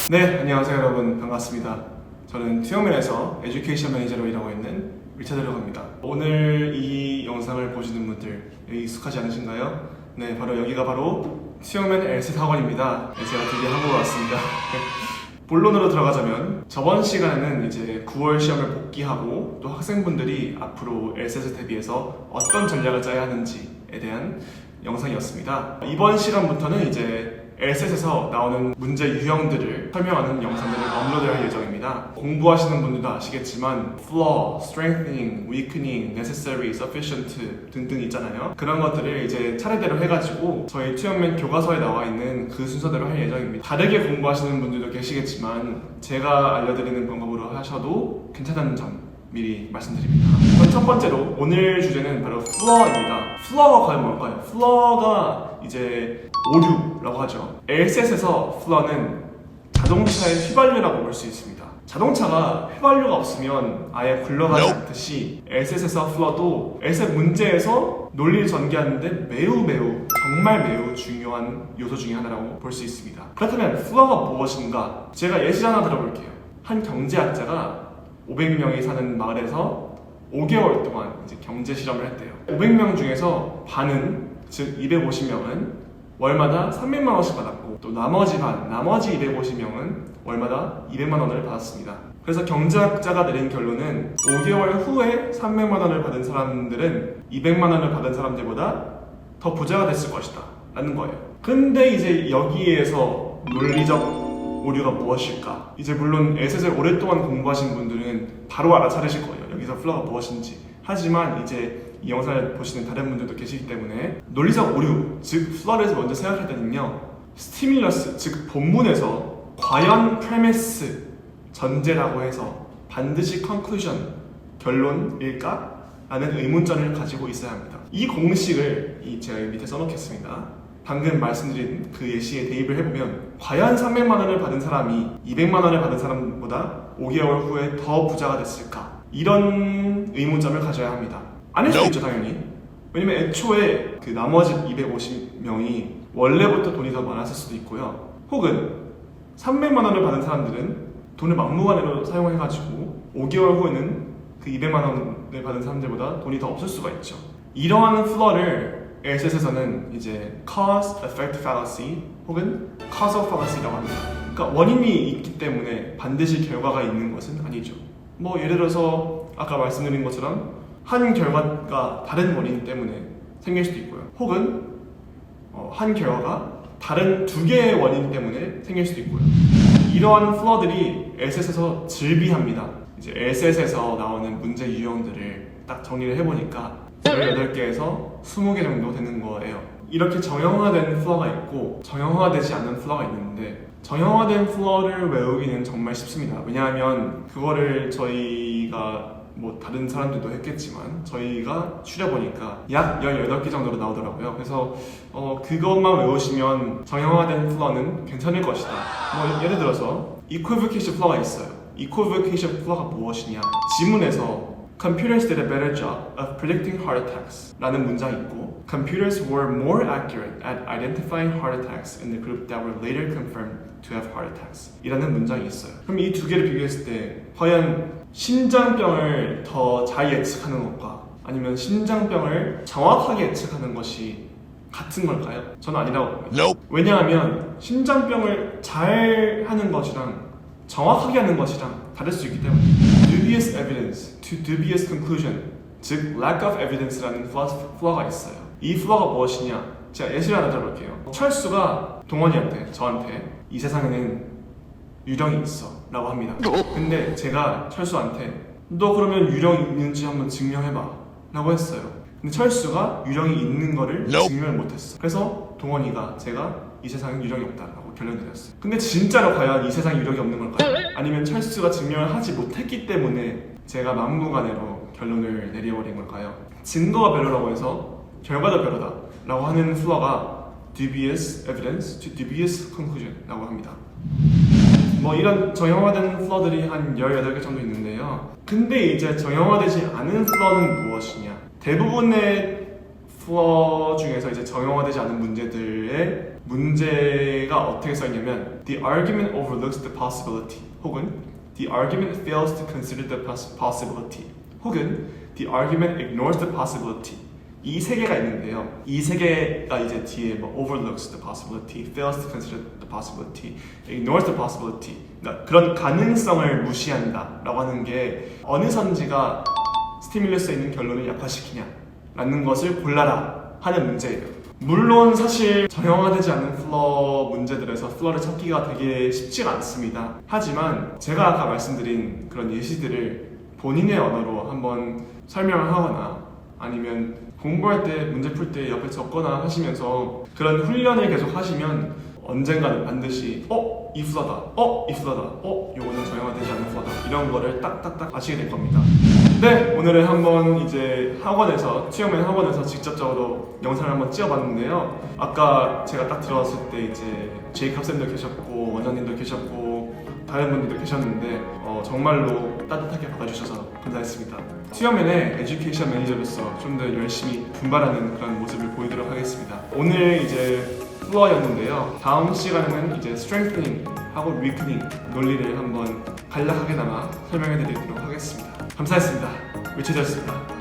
네, 안녕하세요 여러분. 반갑습니다. 저는 투어맨에서 에듀케이션 매니저로 일하고 있는 리차드라고 합니다. 오늘 이 영상을 보시는 분들 여기 익숙하지 않으신가요? 네, 바로 여기가 바로 투어맨 LSAT 학원입니다. 네, 제가 드디어 한국에 왔습니다. 본론으로 들어가자면 저번 시간에는 이제 9월 시험을 복귀하고 또 학생분들이 앞으로 LSAT에 대비해서 어떤 전략을 짜야 하는지에 대한 영상이었습니다. 이번 시간부터는 이제 LSAT에서 나오는 문제 유형들을 설명하는 영상들을 업로드할 예정입니다. 공부하시는 분들도 아시겠지만 flaw, strengthening, weakening, necessary, sufficient 등등 있잖아요. 그런 것들을 이제 차례대로 해가지고 저희 투어맨 교과서에 나와 있는 그 순서대로 할 예정입니다. 다르게 공부하시는 분들도 계시겠지만 제가 알려드리는 방법으로 하셔도 괜찮다는 점 미리 말씀드립니다. 그럼 첫 번째로 오늘 주제는 바로 flaw입니다. flaw가 과연 뭘까요? flaw가 이제 오류라고 하죠. LSAT에서 flaw는 자동차의 휘발유라고 볼 수 있습니다. 자동차가 휘발유가 없으면 아예 굴러가지 않듯이 LSAT에서 flaw도 LSAT 문제에서 논리를 전개하는데 매우 정말 매우 중요한 요소 중에 하나라고 볼 수 있습니다. 그렇다면 flaw가 무엇인가? 제가 예시 하나 들어볼게요. 한 경제학자가 500명이 사는 마을에서 5개월 동안 이제 경제 실험을 했대요. 500명 중에서 반은, 즉 250명은 월마다 300만 원씩 받았고 또 나머지 250명은 월마다 200만 원을 받았습니다. 그래서 경제학자가 내린 결론은 5개월 후에 300만 원을 받은 사람들은 200만 원을 받은 사람들보다 더 부자가 됐을 것이다 라는 거예요. 근데 이제 여기에서 논리적 오류가 무엇일까? 이제 물론 LSAT을 오랫동안 공부하신 분들은 바로 알아차리실 거예요. 여기서 flaw가 무엇인지. 하지만 이제 이 영상을 보시는 다른 분들도 계시기 때문에 논리적 오류, 즉 flaw를 먼저 생각할 때는요, 스티뮬러스, 즉 본문에서 과연 premise, 전제라고 해서 반드시 conclusion, 결론일까? 라는 의문점을 가지고 있어야 합니다. 이 공식을 제가 밑에 써놓겠습니다. 방금 말씀드린 그 예시에 대입을 해보면 과연 300만 원을 받은 사람이 200만 원을 받은 사람보다 5개월 후에 더 부자가 됐을까? 이런 의문점을 가져야 합니다. 아닐 수도 있죠, 당연히. 왜냐면 애초에 그 나머지 250명이 원래부터 돈이 더 많았을 수도 있고요. 혹은 300만 원을 받은 사람들은 돈을 막무가내로 사용해가지고 5개월 후에는 그 200만 원을 받은 사람들보다 돈이 더 없을 수가 있죠. 이러한 flaw를 LSAT에서는 이제 cause effect fallacy 혹은 causal fallacy라고 합니다. 그러니까 원인이 있기 때문에 반드시 결과가 있는 것은 아니죠. 뭐 예를 들어서 아까 말씀드린 것처럼 한 결과가 다른 원인 때문에 생길 수도 있고요. 혹은 한 결과가 다른 두 개의 원인 때문에 생길 수도 있고요. 이러한 flaw들이 LSAT에서 즐비합니다. 이제 LSAT에서 나오는 문제 유형들을 딱 정리를 해보니까 18개에서 20개 정도 되는 거예요. 이렇게 정형화된 flaw가 있고 정형화되지 않는 flaw가 있는데 정형화된 flaw를 외우기는 정말 쉽습니다. 왜냐하면 그거를 저희가 뭐 다른 사람들도 했겠지만 저희가 추려보니까 약 18개 정도로 나오더라고요. 그래서 그것만 외우시면 정형화된 flaw는 괜찮을 것이다. 뭐 예를 들어서 equivocation flaw가 있어요. equivocation flaw가 무엇이냐? 지문에서 Computers did a better job of predicting heart attacks 라는 문장이 있고 Computers were more accurate at identifying heart attacks in the group that were later confirmed to have heart attacks 이라는 문장이 있어요. 그럼 이 두 개를 비교했을 때 과연 심장병을 더 잘 예측하는 것과 아니면 심장병을 정확하게 예측하는 것이 같은 걸까요? 저는 아니라고 봅니다. 왜냐하면 심장병을 잘 하는 것이랑 정확하게 하는 것이랑 다를 수 있기 때문에 dubious evidence to dubious conclusion, 즉 lack of evidence라는 flaw가 있어요. 이 flaw가 무엇이냐? 제가 예시를 하나 들어볼게요. 철수가 동원이한테, 저한테 이 세상에는 유령이 있어 라고 합니다. 근데 제가 철수한테 너 그러면 유령이 있는지 한번 증명해봐 라고 했어요. 근데 철수가 유령이 있는 거를 증명을 못했어. 그래서 동원이가 제가 이 세상에 유령이 없다라고 결론 내렸어요. 근데 진짜로 과연 이 세상에 유령이 없는 걸까요? 아니면 철수가 증명을 하지 못했기 때문에 제가 막무가내로 결론을 내려버린 걸까요? 증거가 별로라고 해서 결과도 별로다 라고 하는 flaw가 dubious evidence to dubious conclusion 라고 합니다. 뭐 이런 정형화된 flaw들이 한 18개 정도 있는데요. 근데 이제 정형화되지 않은 flaw는 무엇이냐? 대부분의 flaw 중에서 이제 정형화되지 않은 문제들의 문제가 어떻게 써있냐면 The argument overlooks the possibility 혹은 The argument fails to consider the possibility 혹은 The argument ignores the possibility 이 세 개가 있는데요. 이 세 개가 이제 뒤에 뭐 overlooks the possibility, fails to consider the possibility, ignores the possibility 그러니까 그런 가능성을 무시한다 라고 하는 게 어느 선지가 스티뮬러스에 있는 결론을 약화시키냐 라는 것을 골라라 하는 문제예요. 물론 사실 정형화되지 않은 플러 문제들에서 플러를 찾기가 되게 쉽지가 않습니다. 하지만 제가 아까 말씀드린 그런 예시들을 본인의 언어로 한번 설명을 하거나 아니면 공부할 때 문제 풀 때 옆에 적거나 하시면서 그런 훈련을 계속 하시면 언젠가는 반드시 이 플러다, 이 플러다, 요거는 정형화되지 않은 플러다 이런 거를 딱딱딱 아시게 될 겁니다. 네, 오늘은 한번 이제 학원에서 투영맨 학원에서 직접적으로 영상을 한번 찍어봤는데요. 아까 제가 딱 들어왔을 때 이제 제이컵 쌤도 계셨고 원장님도 계셨고 다른 분들도 계셨는데 정말로 따뜻하게 받아주셔서 감사했습니다. 투영맨의 에듀케이션 매니저로서 좀 더 열심히 분발하는 그런 모습을 보이도록 하겠습니다. 오늘 이제 플로어였는데요. 다음 시간에는 이제 스트렝스닝 하고 위크닝 논리를 한번 간략하게나마 설명해 드리도록 하겠습니다. 감사했습니다. 위치되었습니다.